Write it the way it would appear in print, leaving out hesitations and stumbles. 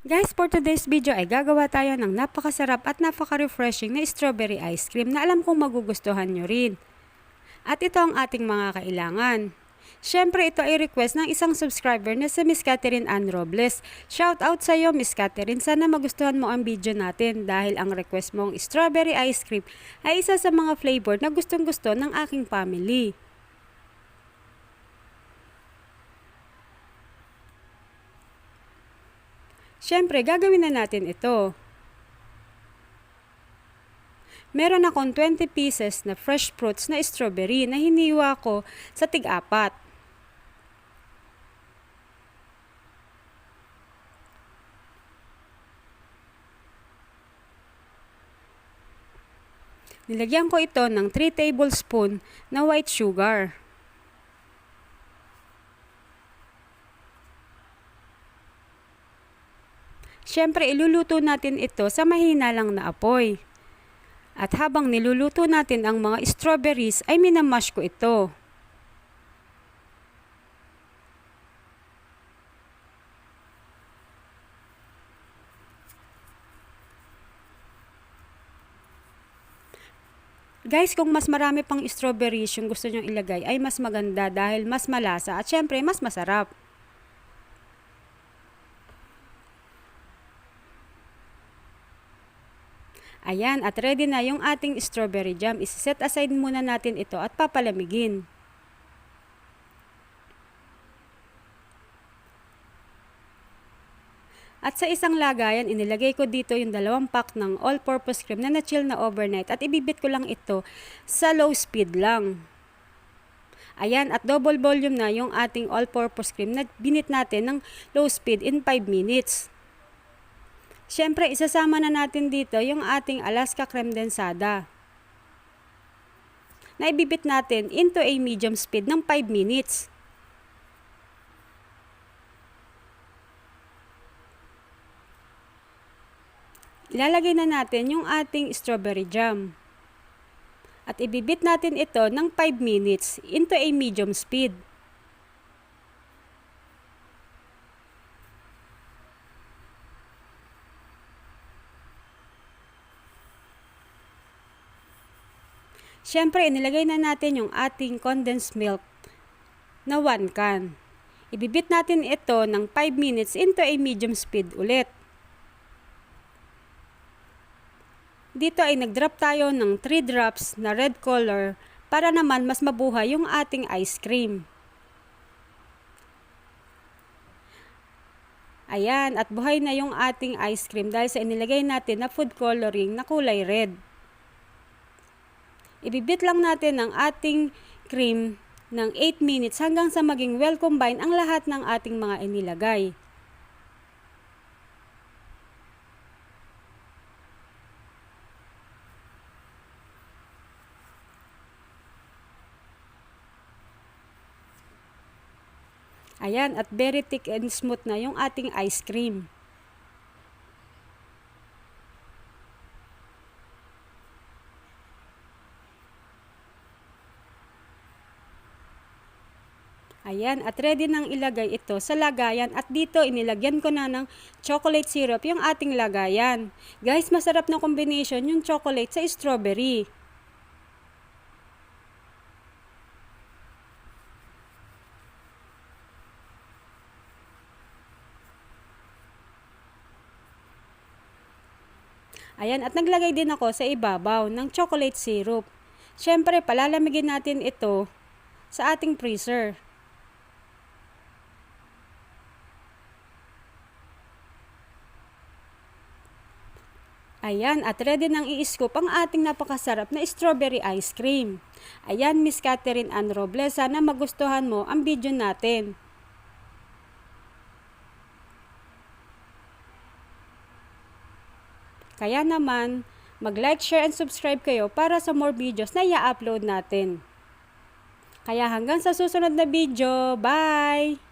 Guys, for today's video ay gagawa tayo ng napakasarap at napaka-refreshing na strawberry ice cream na alam kong magugustuhan nyo rin. At ito ang ating mga kailangan. Siyempre, ito ay request ng isang subscriber na si Miss Catherine Ann Robles. Shout out sa iyo, Miss Catherine. Sana magustuhan mo ang video natin dahil ang request mong strawberry ice cream ay isa sa mga flavor na gustong gusto ng aking family. Siyempre, gagawin na natin ito. Meron akong 20 pieces na fresh fruits na strawberry na hiniwa ko sa tig-apat. Nilagyan ko ito ng 3 tablespoon na white sugar. Siyempre, iluluto natin ito sa mahina lang na apoy. At habang niluluto natin ang mga strawberries, ay minamash ko ito. Guys, kung mas marami pang strawberries yung gusto nyong ilagay, ay mas maganda dahil mas malasa at syempre mas masarap. Ayan, at ready na yung ating strawberry jam. Isa-set aside muna natin ito at papalamigin. At sa isang lagayan, inilagay ko dito yung 2 pack ng all-purpose cream na na-chill na overnight at ibibit ko lang ito sa low speed lang. Ayan, at double volume na yung ating all-purpose cream na binit natin ng low speed in 5 minutes. Siyempre, isasama na natin dito yung ating Alaska creme densada na ibibit natin into a medium speed ng 5 minutes. Ilalagay na natin yung ating strawberry jam at ibibit natin ito ng 5 minutes into a medium speed. Siyempre, inilagay na natin yung ating condensed milk na 1 can. Ibibit natin ito ng 5 minutes into a medium speed ulit. Dito ay nag-drop tayo ng 3 drops na red color para naman mas mabuhay yung ating ice cream. Ayan, at buhay na yung ating ice cream dahil sa inilagay natin na food coloring na kulay red. Ibibit lang natin ang ating cream ng 8 minutes hanggang sa maging well combine ang lahat ng ating mga inilagay. Ayan, at very thick and smooth na yung ating ice cream. Ayan, at ready nang ilagay ito sa lagayan at dito inilagyan ko na ng chocolate syrup yung ating lagayan. Guys, masarap na combination yung chocolate sa strawberry. Ayan, at naglagay din ako sa ibabaw ng chocolate syrup. Siyempre, palalamigin natin ito sa ating freezer. Ayan, at ready nang i-scoop ang ating napakasarap na strawberry ice cream. Ayan, Miss Catherine Ann Robles, sana magustuhan mo ang video natin. Kaya naman, mag-like, share, and subscribe kayo para sa more videos na i-upload natin. Kaya hanggang sa susunod na video, bye!